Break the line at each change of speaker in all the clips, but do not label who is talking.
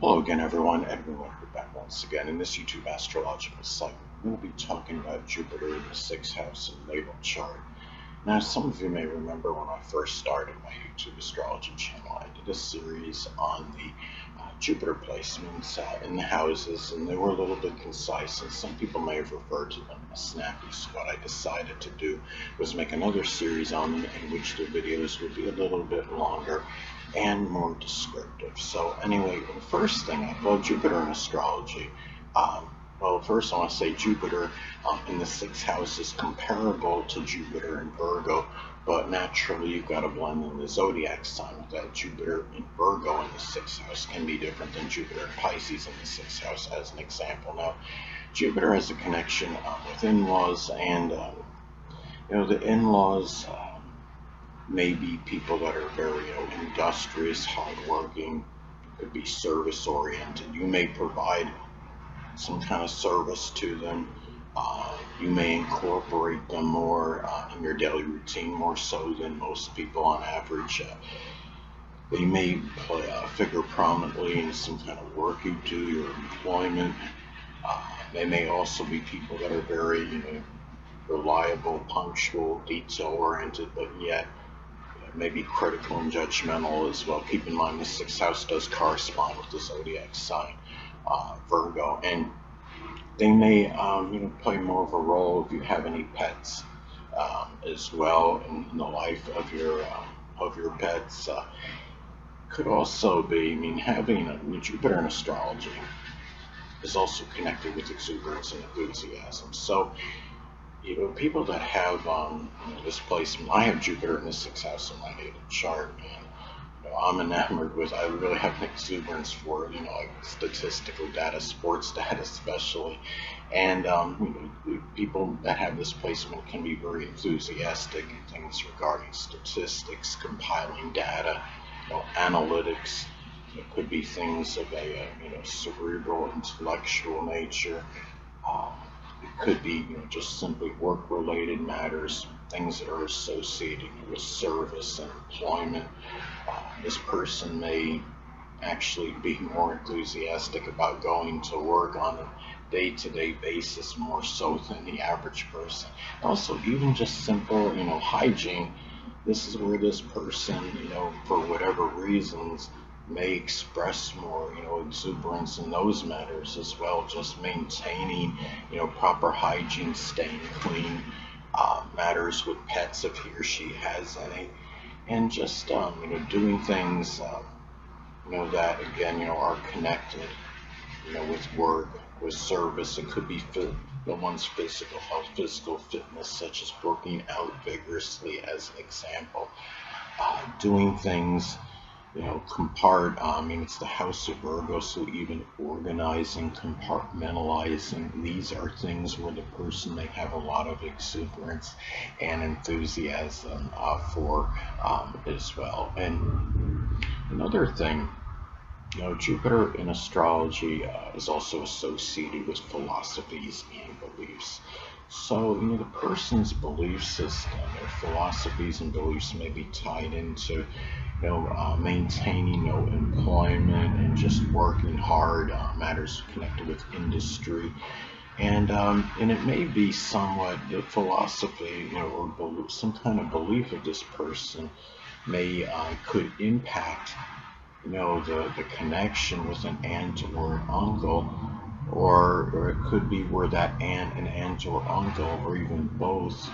Hello again, everyone. Edwin Learnard back once again. In this YouTube astrological segment, we'll be talking about Jupiter in the sixth house and natal chart. Now, some of you may remember when I first started my YouTube astrology channel, I did a series on the Jupiter placements in the houses, and they were a little bit concise, and some people may have referred to them as snappy. So what I decided to do was make another series on them in which the videos would be a little bit longer and more descriptive. So anyway, the first thing, well, Jupiter in astrology. First I want to say Jupiter in the sixth house is comparable to Jupiter in Virgo, but naturally you've got to blend in the zodiac sign with that. Jupiter in Virgo in the sixth house can be different than Jupiter in Pisces in the sixth house, as an example. Now, Jupiter has a connection with in-laws, and the in-laws may be people that are very industrious, hardworking, could be service oriented. You may provide some kind of service to them. You may incorporate them more in your daily routine, more so than most people on average. They may figure prominently in some kind of work you do, your employment. They may also be people that are very, reliable, punctual, detail-oriented, but yet maybe critical and judgmental as well. Keep in mind the sixth house does correspond with the zodiac sign, Virgo, and they may play more of a role if you have any pets as well in the life of your pets. Could also be, having Jupiter in astrology is also connected with exuberance and enthusiasm. So, people that have this placement, I have Jupiter in the sixth house in my natal chart, and I'm enamored with. I really have an exuberance for like statistical data, sports data especially, and people that have this placement can be very enthusiastic in things regarding statistics, compiling data, analytics. It could be things of a cerebral, intellectual nature. Um, it could be just simply work-related matters, things that are associated with service and employment. This person may actually be more enthusiastic about going to work on a day-to-day basis more so than the average person. Also, even just simple, hygiene. This is where this person, for whatever reasons, may express more, exuberance in those matters as well. Just maintaining, proper hygiene, staying clean, matters with pets if he or she has any, and just doing things that again are connected with work, with service. It could be one's physical health, physical fitness, such as working out vigorously as an example. Doing things it's the house of Virgo, so even organizing, compartmentalizing, these are things where the person may have a lot of exuberance and enthusiasm for as well. And another thing, Jupiter in astrology is also associated with philosophies and beliefs. So, the person's belief system, their philosophies and beliefs may be tied into, maintaining, employment and just working hard, matters connected with industry. And it may be somewhat the philosophy, or some kind of belief of this person may could impact the connection with an aunt or an uncle, or it could be where that aunt or uncle, or even both,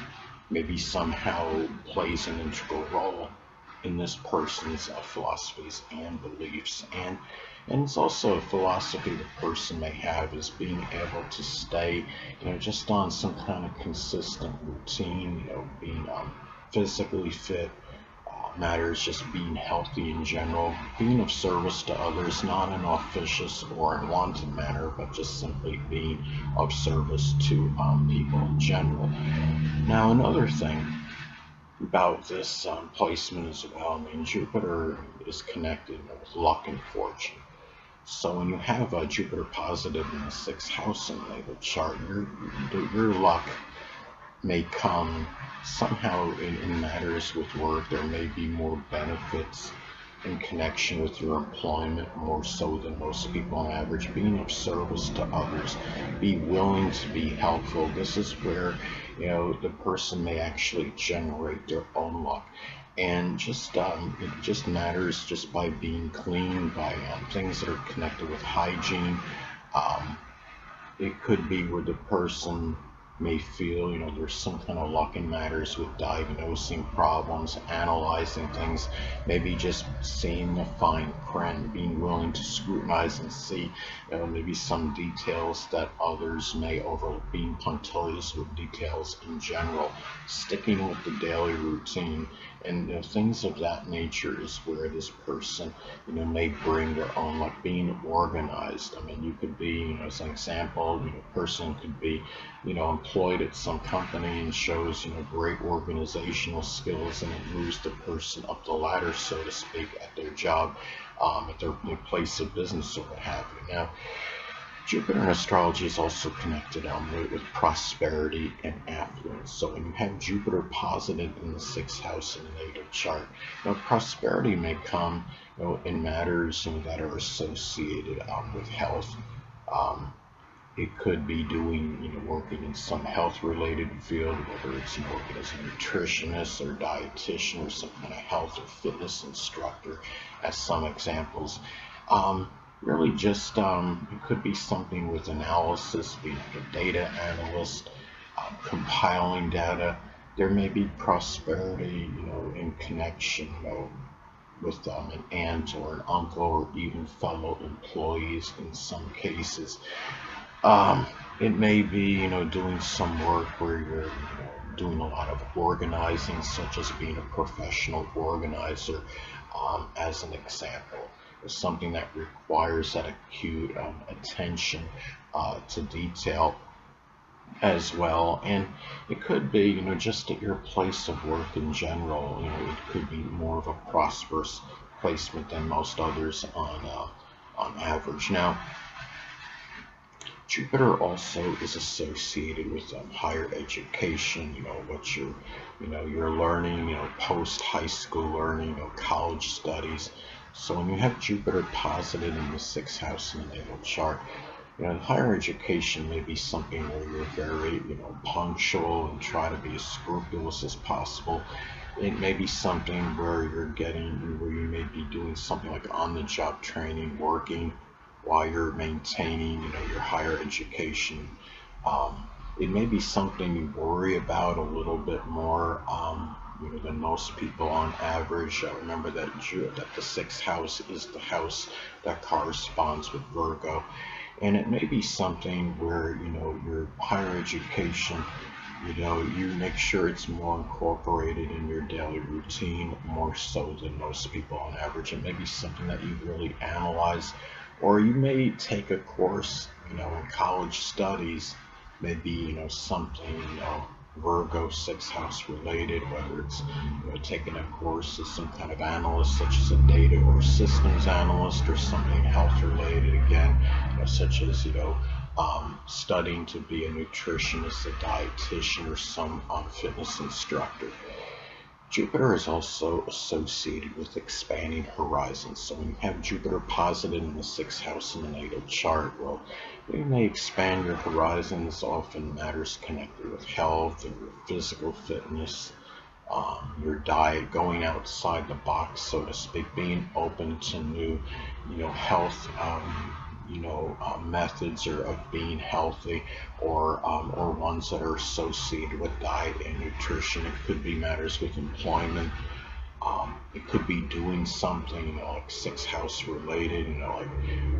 maybe somehow plays an integral role in this person's philosophies and beliefs. And it's also a philosophy the person may have is being able to stay, just on some kind of consistent routine, being physically fit, matters just being healthy in general, being of service to others, not in an officious or unwanted manner, but just simply being of service to people in general. Now, another thing about this placement as well, Jupiter is connected with luck and fortune. So when you have a Jupiter positive in the sixth house in the natal chart, your luck may come somehow in matters with work. There may be more benefits in connection with your employment more so than most people on average, being of service to others, be willing to be helpful. This is where, the person may actually generate their own luck. And it just matters just by being clean, by things that are connected with hygiene. Um, it could be where the person may feel, there's some kind of luck in matters with diagnosing problems, analyzing things, maybe just seeing the fine print, being willing to scrutinize and see, maybe some details that others may overlook, being punctilious with details in general, sticking with the daily routine, and things of that nature is where this person, may bring their own, like being organized. I mean, you could be, as an example, a person could be, employed at some company and shows, great organizational skills, and it moves the person up the ladder, so to speak, at their job, at their place of business or what have you. Now, Jupiter in astrology is also connected with prosperity and affluence. So when you have Jupiter positive in the sixth house in the natal chart, prosperity may come, in matters, that are associated with health. Um, it could be doing, working in some health-related field, whether it's working as a nutritionist or dietitian or some kind of health or fitness instructor, as some examples. Really just, it could be something with analysis, being a data analyst, compiling data. There may be prosperity, in connection, with an aunt or an uncle or even fellow employees in some cases. Um, it may be, doing some work where you're, doing a lot of organizing, such as being a professional organizer, as an example. It's something that requires that acute attention to detail as well. And it could be, just at your place of work in general, it could be more of a prosperous placement than most others on average. Now, Jupiter also is associated with higher education, what you're learning, post high school learning, college studies. So when you have Jupiter posited in the sixth house in the natal chart, higher education may be something where you're very, punctual and try to be as scrupulous as possible. It may be something where where you may be doing something like on-the-job training, working while you're maintaining, your higher education. It may be something you worry about a little bit more, than most people on average. Remember that the sixth house is the house that corresponds with Virgo. And it may be something where, your higher education, you make sure it's more incorporated in your daily routine, more so than most people on average. It may be something that you really analyze, or you may take a course, in college studies, maybe, something, Virgo sixth house related, whether it's, taking a course as some kind of analyst, such as a data or systems analyst, or something health related again, such as, studying to be a nutritionist, a dietitian, or some fitness instructor. Jupiter is also associated with expanding horizons. So when you have Jupiter posited in the sixth house in the natal chart, well, you may expand your horizons, often matters connected with health and your physical fitness, your diet, going outside the box, so to speak, being open to new, health, methods of being healthy, or ones that are associated with diet and nutrition. It could be matters with employment. It could be doing something, like sixth house related, like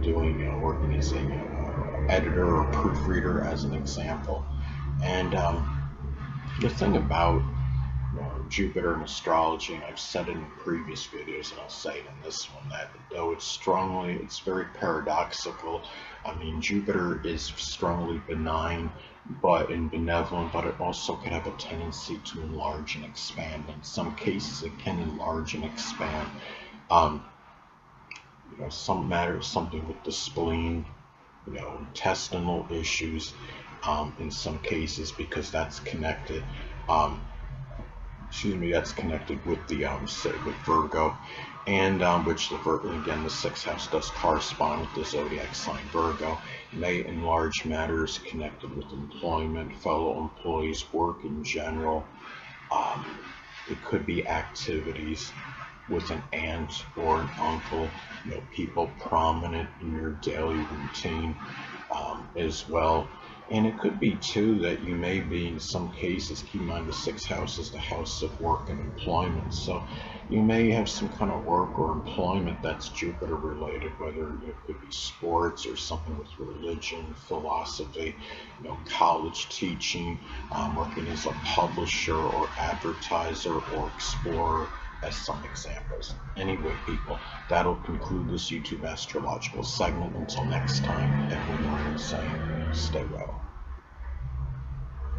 doing, working as a editor or proofreader, as an example. And the thing about Jupiter in astrology, and I've said it in previous videos, and I'll say it in this one, that though it's very paradoxical. I mean, Jupiter is strongly benign, and benevolent, but it also can have a tendency to enlarge and expand. In some cases, it can enlarge and expand. Um, something with the spleen, intestinal issues, in some cases, because that's connected. Um, excuse me, that's connected with the with Virgo, and which again the sixth house does correspond with the zodiac sign Virgo. May enlarge matters connected with employment, fellow employees, work in general. Um, it could be activities with an aunt or an uncle, people prominent in your daily routine as well. And it could be too that you may be, in some cases, keep in mind the sixth house is the house of work and employment. So you may have some kind of work or employment that's Jupiter related, whether it could be sports or something with religion, philosophy, college teaching, working as a publisher or advertiser or explorer, as some examples. Anyway, people, that'll conclude this YouTube astrological segment. Until next time, Edwin Learnard saying, stay well.